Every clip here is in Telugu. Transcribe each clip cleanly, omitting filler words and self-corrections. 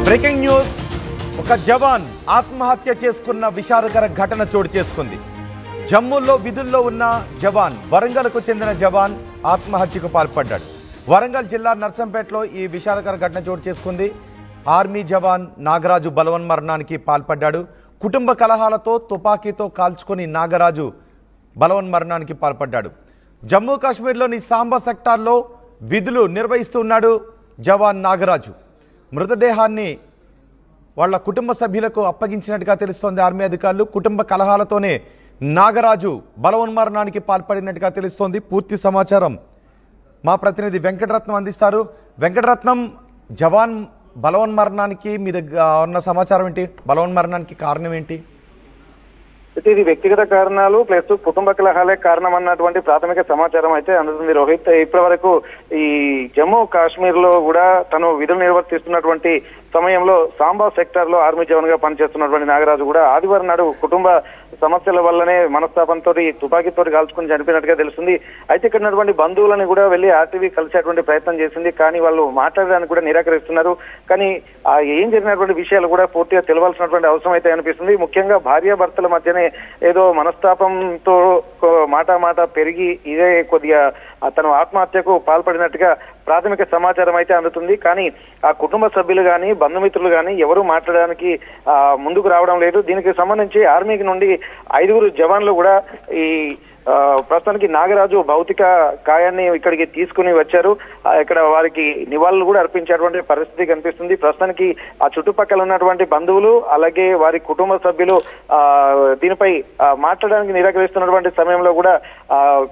బ్రేకింగ్ న్యూస్ ఒక జవాన్ ఆత్మహత్య చేసుకున్న విషాదకర ఘటన చోటు చేసుకుంది. జమ్మూలో విధుల్లో ఉన్న జవాన్ వరంగల్కు చెందిన జవాన్ ఆత్మహత్యకు పాల్పడ్డాడు. వరంగల్ జిల్లా నర్సంపేటలో ఈ విషాదకర ఘటన చోటు చేసుకుంది. ఆర్మీ జవాన్ నాగరాజు బలవన్మరణానికి పాల్పడ్డాడు. కుటుంబ కలహాలతో తుపాకీతో కాల్చుకొని నాగరాజు బలవన్మరణానికి పాల్పడ్డాడు. జమ్మూ కాశ్మీర్లోని సాంబా సెక్టార్లో విధులు నిర్వహిస్తున్నాడు జవాన్ నాగరాజు. మృతదేహాన్ని వాళ్ళ కుటుంబ సభ్యులకు అప్పగించినట్టుగా తెలుస్తోంది ఆర్మీ అధికారులు. కుటుంబ కలహాలతోనే నాగరాజు బలవన్మరణానికి పాల్పడినట్టుగా తెలుస్తోంది. పూర్తి సమాచారం మా ప్రతినిధి వెంకటరత్నం అందిస్తారు. వెంకటరత్నం, జవాన్ బలవన్మరణానికి మీ దగ్గర ఉన్న సమాచారం ఏంటి? బలవన్మరణానికి కారణం ఏంటి? అయితే ఇది వ్యక్తిగత కారణాలు ప్లస్ కుటుంబ కలహాలే కారణం అన్నటువంటి ప్రాథమిక సమాచారం అయితే అందుతుంది రోహిత్. ఇప్పటి వరకు ఈ జమ్మూ కాశ్మీర్ లో కూడా తను విధులు నిర్వర్తిస్తున్నటువంటి సమయంలో సాంబా సెక్టార్ లో ఆర్మీ జవాన్ గా పనిచేస్తున్నటువంటి నాగరాజు కూడా ఆదివారం నాడు కుటుంబ సమస్యల వల్లనే మనస్తాపంతో తుపాకీతో కాల్చుకుని చనిపోయినట్టుగా తెలుస్తుంది. అయితే ఇక్కడ ఉన్నటువంటి బంధువులను కూడా వెళ్లి ఆర్టీవీ కలిసేటువంటి ప్రయత్నం చేసింది, కానీ వాళ్ళు మాట్లాడడానికి కూడా నిరాకరిస్తున్నారు. కానీ ఏం జరిగినటువంటి విషయాలు కూడా పూర్తిగా తెలవాల్సినటువంటి అవసరం అయితే అనిపిస్తుంది. ముఖ్యంగా భార్యాభర్తల మధ్యనే ఏదో మనస్తాపంతో మాట పెరిగి ఇదే కొద్దిగా తను ఆత్మహత్యకు పాల్పడినట్టుగా ప్రాథమిక సమాచారం అయితే అందుతుంది. కానీ ఆ కుటుంబ సభ్యులు కానీ బంధుమిత్రులు కానీ ఎవరు మాట్లాడడానికి ముందుకు రావడం లేదు. దీనికి సంబంధించి ఆర్మీకి నుండి 5 జవాన్లు కూడా ఈ ప్రస్తుతానికి నాగరాజు భౌతిక కాయాన్ని ఇక్కడికి తీసుకుని వచ్చారు. ఇక్కడ వారికి నివాళులు కూడా అర్పించేటువంటి పరిస్థితి కనిపిస్తుంది. ప్రస్తుతానికి ఆ చుట్టుపక్కల ఉన్నటువంటి బంధువులు అలాగే వారి కుటుంబ సభ్యులు దీనిపై మాట్లాడడానికి నిరాకరిస్తున్నటువంటి సమయంలో కూడా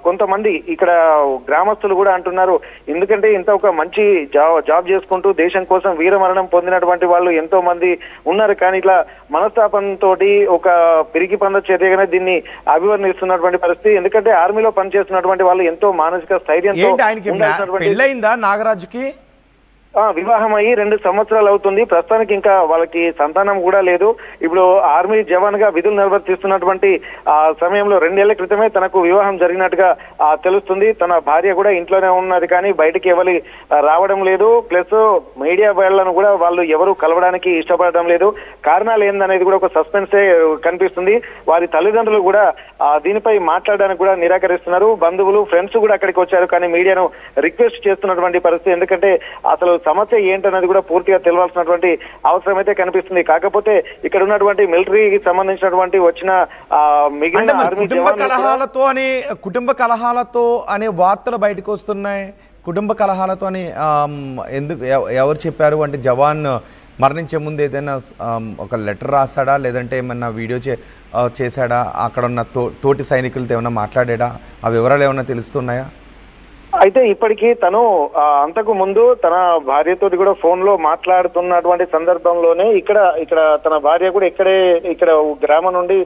కొంతమంది ఇక్కడ గ్రామస్తులు కూడా అంటున్నారు, ఎందుకంటే ఇంత ఒక మంచి జాబ్ చేసుకుంటూ దేశం కోసం వీరమరణం పొందినటువంటి వాళ్ళు ఎంతో మంది ఉన్నారు, కానీ ఇట్లా మనస్తాపంతో ఒక పిరికి పంద చర్యగానే దీన్ని అభివర్ణిస్తున్నటువంటి పరిస్థితి. ఎందుకంటే ఆర్మీలో పనిచేస్తున్నటువంటి వాళ్ళు ఎంతో మానసిక స్థైర్యంతో పెళ్ళయిందా నాగరాజుకి? వివాహం అయ్యి 2 సంవత్సరాలు అవుతుంది. ప్రస్తుతానికి ఇంకా వాళ్ళకి సంతానం కూడా లేదు. ఇప్పుడు ఆర్మీ జవాన్ గా విధులు నిర్వర్తిస్తున్నటువంటి సమయంలో 2 ఏళ్ల క్రితమే తనకు వివాహం జరిగినట్టుగా తెలుస్తుంది. తన భార్య కూడా ఇంట్లోనే ఉన్నది, కానీ బయటికి ఎవరి రావడం లేదు. ప్లస్ మీడియా వాళ్ళను కూడా వాళ్ళు ఎవరు కలవడానికి ఇష్టపడడం లేదు. కారణాలు ఏందనేది కూడా ఒక సస్పెన్సే కనిపిస్తుంది. వారి తల్లిదండ్రులు కూడా దీనిపై మాట్లాడడానికి కూడా నిరాకరిస్తున్నారు. బంధువులు ఫ్రెండ్స్ కూడా అక్కడికి వచ్చారు, కానీ మీడియాను రిక్వెస్ట్ చేస్తున్నటువంటి పరిస్థితి. ఎందుకంటే అసలు సమస్య ఏంటనేది కూడా పూర్తిగా తెలవాల్సినటువంటి అవసరం అయితే కనిపిస్తుంది. కాకపోతే ఇక్కడ ఉన్నటువంటి మిలిటరీకి సంబంధించినటువంటి వచ్చిన మిగిలిన కుటుంబ కలహాలతో అనే వార్తలు బయటకు వస్తున్నాయి. కుటుంబ కలహాలతో అని ఎందుకు ఎవరు చెప్పారు? అంటే జవాన్ మరణించే ముందు ఏదైనా ఒక లెటర్ రాశాడా, లేదంటే ఏమన్నా వీడియో చేశాడా? అక్కడ ఉన్న తోటి సైనికులతో ఏమన్నా మాట్లాడా? ఆ వివరాలు ఏమన్నా తెలుస్తున్నాయా? అయితే ఇప్పటికీ తను అంతకు ముందు తన భార్యతోటి కూడా ఫోన్ లో మాట్లాడుతున్నటువంటి సందర్భంలోనే ఇక్కడ తన భార్య కూడా ఇక్కడ గ్రామం నుండి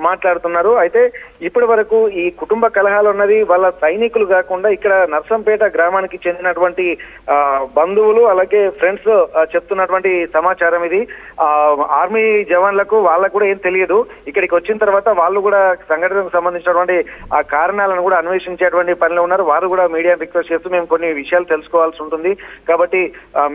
మాట్లాడుతున్నారు. అయితే ఇప్పటి వరకు ఈ కుటుంబ కలహాలు ఉన్నది వాళ్ళ సైనికులు కాకుండా ఇక్కడ నర్సంపేట గ్రామానికి చెందినటువంటి బంధువులు అలాగే ఫ్రెండ్స్ చెప్తున్నటువంటి సమాచారం ఇది. ఆర్మీ జవాన్లకు వాళ్ళకు కూడా ఏం తెలియదు. ఇక్కడికి వచ్చిన తర్వాత వాళ్ళు కూడా సంఘటనకు సంబంధించినటువంటి ఆ కారణాలను కూడా అన్వేషించేటువంటి పనిలో ఉన్నారు. వారు కూడా మీడియా రిక్వెస్ట్ చేస్తూ మేము కొన్ని విషయాలు తెలుసుకోవాల్సి ఉంటుంది, కాబట్టి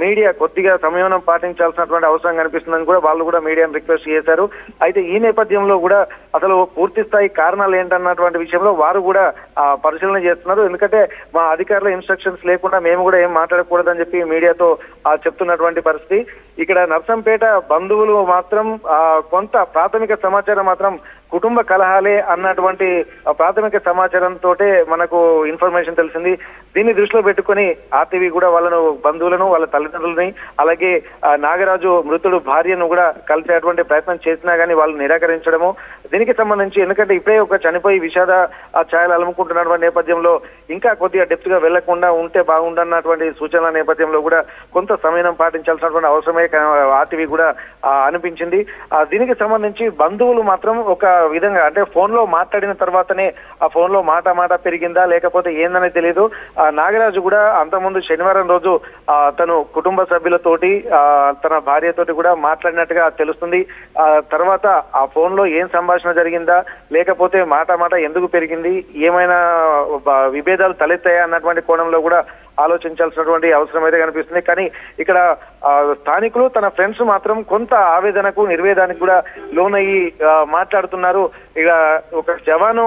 మీడియా కొద్దిగా సంయమనం పాటించాల్సినటువంటి అవసరం కనిపిస్తుందని కూడా వాళ్ళు కూడా మీడియాను రిక్వెస్ట్ చేశారు. అయితే ఈ నేపథ్యంలో కూడా అసలు పూర్తి స్థాయి కారణాలు ఏంటన్నటువంటి విషయంలో వారు కూడా పరిశీలన చేస్తున్నారు. ఎందుకంటే మా అధికారుల ఇన్స్ట్రక్షన్స్ లేకుండా మేము కూడా ఏం మాట్లాడకూడదని చెప్పి మీడియాతో చెప్తున్నటువంటి పరిస్థితి. ఇక్కడ నర్సంపేట బంధువులు మాత్రం కొంత ప్రాథమిక సమాచారం మాత్రం కుటుంబ కలహాలే అన్నటువంటి ప్రాథమిక సమాచారంతో మనకు ఇన్ఫర్మేషన్ తెలిసింది. దీన్ని దృష్టిలో పెట్టుకుని ఆర్టీవీ కూడా వాళ్ళను బంధువులను వాళ్ళ తల్లిదండ్రులని అలాగే నాగరాజు మృతుడు భార్యను కూడా కలిసేటువంటి ప్రయత్నం చేసినా కానీ వాళ్ళు నిరాకరించడము. దీనికి సంబంధించి ఎందుకంటే ఇప్పుడే ఒక చనిపోయి విషాద ఛాయలు అలుముకుంటున్నటువంటి నేపథ్యంలో ఇంకా కొద్దిగా డెప్త్ గా వెళ్లకుండా ఉంటే బాగుండన్నటువంటి సూచనల నేపథ్యంలో కూడా కొంత సమయం పాటించాల్సినటువంటి అవసరమే ఆర్టీవీ కూడా అనిపించింది. దీనికి సంబంధించి బంధువులు మాత్రం ఒక విధంగా అంటే ఫోన్ లో మాట్లాడిన తర్వాతనే ఆ ఫోన్ లో మాట పెరిగిందా లేకపోతే ఏందనే తెలియదు. నాగరాజు కూడా అంతకుముందు శనివారం రోజు తను కుటుంబ సభ్యులతోటి తన భార్యతోటి కూడా మాట్లాడినట్టుగా తెలుస్తుంది. తర్వాత ఆ ఫోన్ లో ఏం సంభాషణ జరిగిందా లేకపోతే మాట ఎందుకు పెరిగింది, ఏమైనా విభేదాలు తలెత్తాయా అన్నటువంటి కోణంలో కూడా ఆలోచించాల్సినటువంటి అవసరం అయితే కనిపిస్తుంది. కానీ ఇక్కడ స్థానికులు తన ఫ్రెండ్స్ మాత్రం కొంత ఆవేదనకు నిర్వేదానికి కూడా లోనయ్యి మాట్లాడుతున్నారు. ఇక ఒక జవాను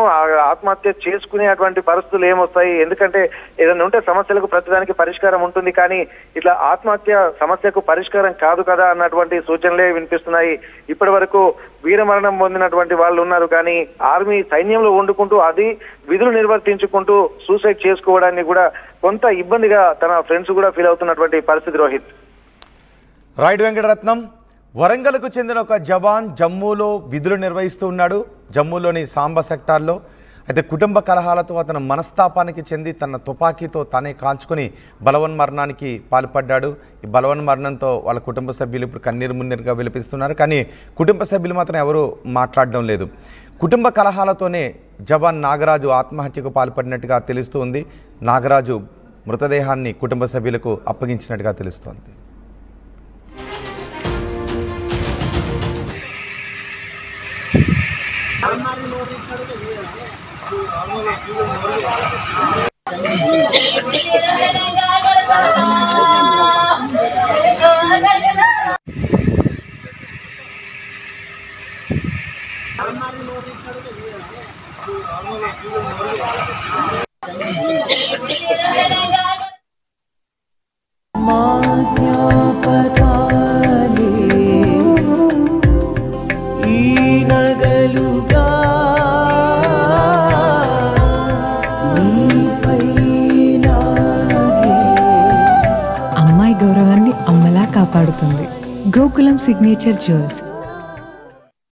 ఆత్మహత్య చేసుకునేటువంటి పరిస్థితులు ఏమొస్తాయి, ఎందుకంటే ఏదైనా ఉంటే సమస్యలకు ప్రతిదానికి పరిష్కారం ఉంటుంది, కానీ ఇట్లా ఆత్మహత్య సమస్యకు పరిష్కారం కాదు కదా అన్నటువంటి సూచనలే వినిపిస్తున్నాయి. ఇప్పటి వరకు వీరమరణం పొందినటువంటి వాళ్ళు ఉన్నారు, కానీ ఆర్మీ సైన్యంలో వండుకుంటూ అది విధులు నిర్వర్తించుకుంటూ సూసైడ్ చేసుకోవడాన్ని కూడా కొంత ఇబ్బందిగా తన ఫ్రెండ్స్ కూడా ఫీల్ అవుతున్నటువంటి పరిస్థితి. రోహిత్. రైట్ వెంకటరత్నం. వరంగల్కు చెందిన ఒక జవాన్ జమ్మూలో విధులు నిర్వహిస్తూ ఉన్నాడు, జమ్మూలోని సాంబా సెక్టార్లో. అయితే కుటుంబ కలహాలతో అతను మనస్తాపానికి చెంది తన తుపాకీతో తానే కాల్చుకొని బలవన్మరణానికి పాల్పడ్డాడు. ఈ బలవన్మరణంతో వాళ్ళ కుటుంబ సభ్యులు ఇప్పుడు కన్నీరు మున్నీరుగా విలపిస్తున్నారు, కానీ కుటుంబ సభ్యులు మాత్రం ఎవరూ మాట్లాడడం లేదు. కుటుంబ కలహాలతోనే జవాన్ నాగరాజు ఆత్మహత్యకు పాల్పడినట్టుగా తెలుస్తూ ఉంది. నాగరాజు మృతదేహాన్ని కుటుంబ సభ్యులకు అప్పగించినట్టుగా తెలుస్తోంది. అమ్మాయి గౌరవాన్ని అమ్మలా కాపాడుతుంది. Gokulam signature jewels.